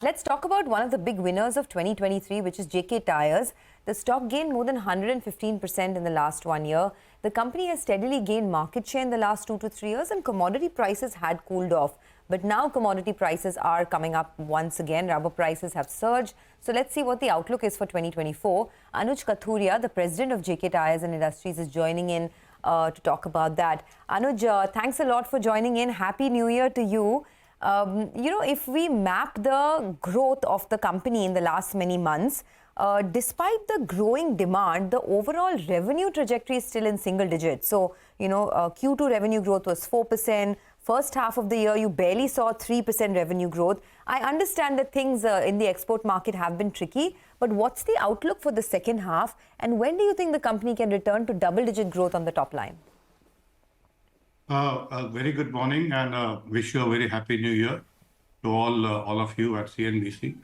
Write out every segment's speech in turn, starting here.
Let's talk about one of the big winners of 2023, which is JK Tyres. The stock gained more than 115% in the last 1 year. The company has steadily gained market share in the last 2 to 3 years, and commodity prices had cooled off. But now commodity prices are coming up once again. Rubber prices have surged. So let's see what the outlook is for 2024. Anuj Kathuria, the president of JK Tyres and Industries, is joining in to talk about that. Anuj, thanks a lot for joining in. Happy New Year to you. If we map the growth of the company in the last many months, despite the growing demand, the overall revenue trajectory is still in single digits. So, Q2 revenue growth was 4%. First half of the year, you barely saw 3% revenue growth. I understand that things in the export market have been tricky, but what's the outlook for the second half? And when do you think the company can return to double-digit growth on the top line? A very good morning, and wish you a very happy new year to all of you at CNBC.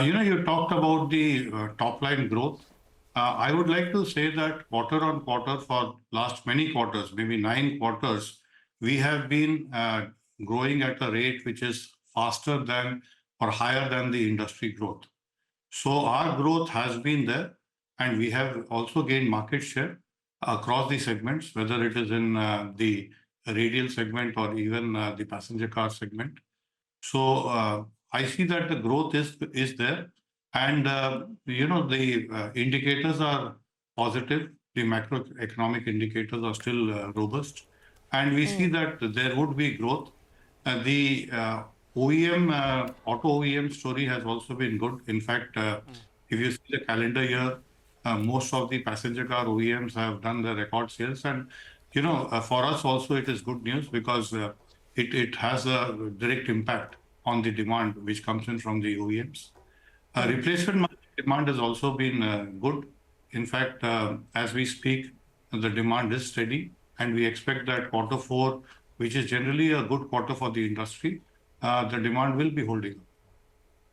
You talked about the top line growth. I would like to say that quarter on quarter for last many quarters, maybe 9 quarters, we have been growing at a rate which is faster than or higher than the industry growth. So our growth has been there, and we have also gained market share across the segments, whether it is in the radial segment or even the passenger car segment. So I see that the growth is there, and the indicators are positive. The macroeconomic indicators are still robust, and we see that there would be growth. The auto OEM story has also been good. In fact, if you see the calendar year, most of the passenger car OEMs have done the record sales, and for us also it is good news because it has a direct impact on the demand which comes in from the OEMs. Replacement market demand has also been good. In fact, as we speak, the demand is steady, and we expect that quarter 4, which is generally a good quarter for the industry, the demand will be holding up.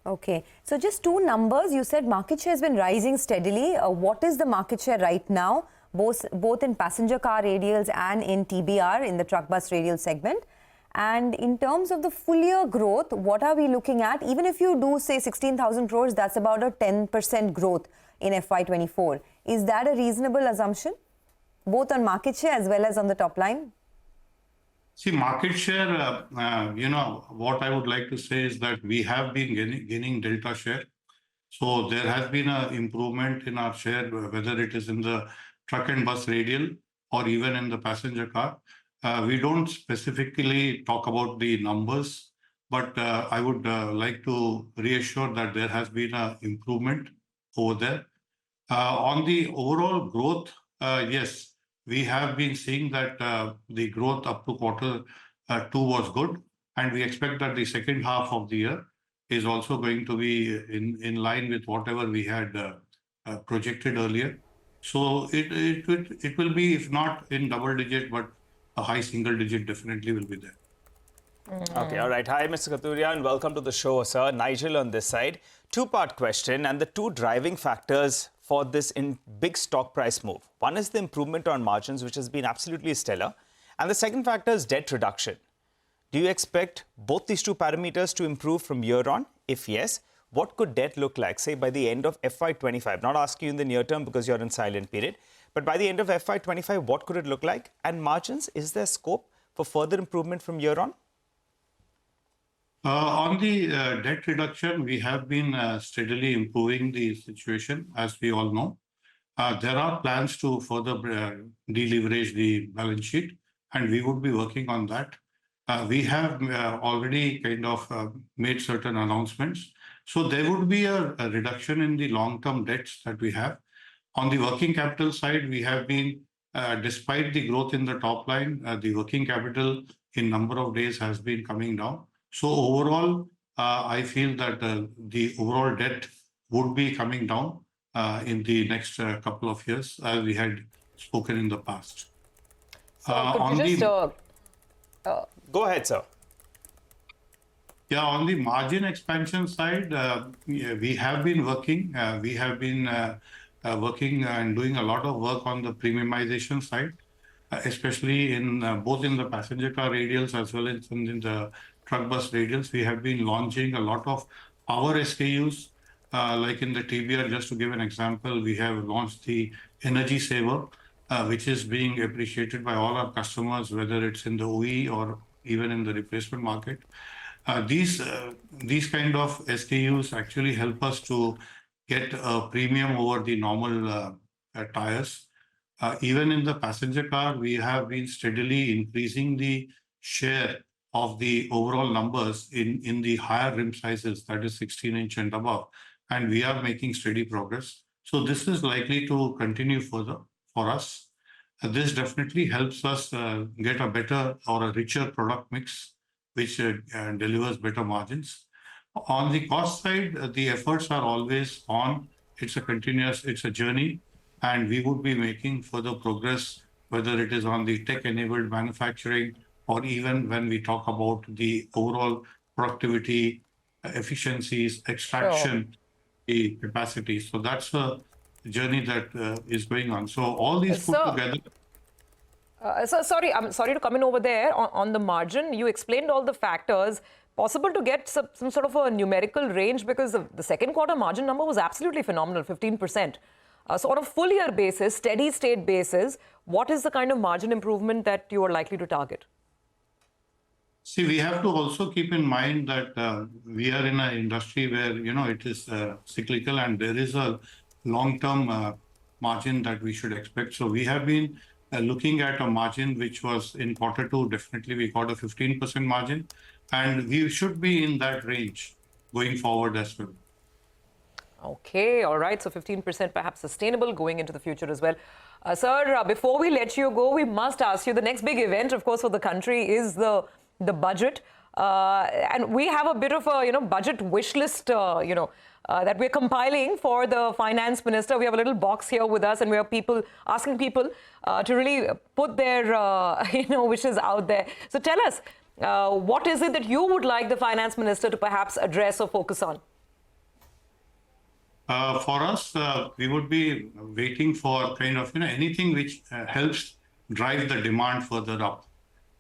Okay, so just 2 numbers. You said market share has been rising steadily. What is the market share right now, both in passenger car radials and in TBR, in the truck bus radial segment? And in terms of the full year growth, what are we looking at? Even if you do say 16,000 crores, that's about a 10% growth in FY24. Is that a reasonable assumption, both on market share as well as on the top line? See, market share, what I would like to say is that we have been gaining delta share. So there has been an improvement in our share, whether it is in the truck and bus radial or even in the passenger car. We don't specifically talk about the numbers, but I would like to reassure that there has been an improvement over there. On the overall growth, yes, we have been seeing that the growth up to quarter 2 was good, and we expect that the second half of the year is also going to be in line with whatever we had projected earlier. So it will be, if not in double digit, but a high single digit definitely will be there. Okay, all right. Hi, Mr. Kathuria, and welcome to the show, sir. Nigel on this side. 2-part question, and the 2 driving factors for this big stock price move. One is the improvement on margins, which has been absolutely stellar. And the second factor is debt reduction. Do you expect both these 2 parameters to improve from year on? If yes, what could debt look like, say, by the end of FY25? Not asking you in the near term because you're in silent period. But by the end of FY25, what could it look like? And margins, is there scope for further improvement from year on? On the debt reduction, we have been steadily improving the situation, as we all know. There are plans to further deleverage the balance sheet, and we would be working on that. We have already kind of made certain announcements. So there would be a reduction in the long-term debts that we have. On the working capital side, we have been, despite the growth in the top line, the working capital in number of days has been coming down. So overall, I feel that the overall debt would be coming down in the next couple of years, as we had spoken in the past. So could you just... Go ahead, sir. Yeah, on the margin expansion side, we have been working. We have been working and doing a lot of work on the premiumization side, especially in both in the passenger car radials as well as in the truck bus radials. We have been launching a lot of our SKUs, like in the TBR, just to give an example, we have launched the Energy Saver, which is being appreciated by all our customers, whether it's in the OE or even in the replacement market. These kind of SKUs actually help us to get a premium over the normal tires. Even in the passenger car, we have been steadily increasing the share of the overall numbers in the higher rim sizes, that is 16-inch and above, and we are making steady progress. So this is likely to continue further for us. This definitely helps us get a better or a richer product mix, which delivers better margins. On the cost side, the efforts are always on. It's a journey, and we would be making further progress, whether it is on the tech-enabled manufacturing or even when we talk about the overall productivity, efficiencies, extraction, the capacity. So that's a journey that is going on. So all these put together. I'm sorry to come in over there on the margin. You explained all the factors. Possible to get some sort of a numerical range, because the second quarter margin number was absolutely phenomenal, 15%. So on a full year basis, steady state basis, what is the kind of margin improvement that you are likely to target? See, we have to also keep in mind that we are in an industry where, it is cyclical, and there is a long-term margin that we should expect. So we have been looking at a margin which was in quarter two, definitely we got a 15% margin, and we should be in that range going forward as well. Okay, all right. So 15% perhaps sustainable going into the future as well. Sir, before we let you go, we must ask you, the next big event, of course, for the country is the budget. And we have a bit of a, budget wish list, that we're compiling for the finance minister. We have a little box here with us, and we have asking people to really put their, wishes out there. So tell us, what is it that you would like the finance minister to perhaps address or focus on? For us, we would be waiting for kind of, anything which helps drive the demand further up,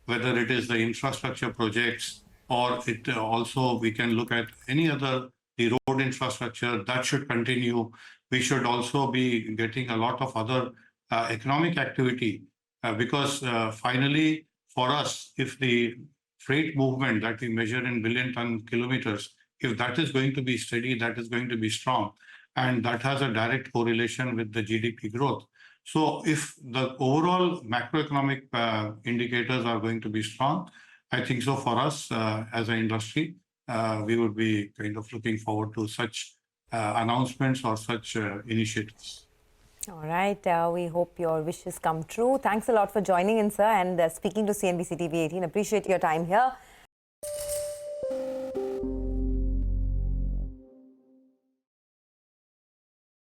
whether it is the infrastructure projects or it also we can look at any other, the road infrastructure that should continue. We should also be getting a lot of other economic activity because finally for us, if the freight movement that we measure in billion ton kilometers, if that is going to be steady, that is going to be strong, and that has a direct correlation with the GDP growth. So if the overall macroeconomic indicators are going to be strong, I think so for us as an industry, we would be kind of looking forward to such announcements or such initiatives. All right. We hope your wishes come true. Thanks a lot for joining in, sir, and speaking to CNBC TV18. Appreciate your time here.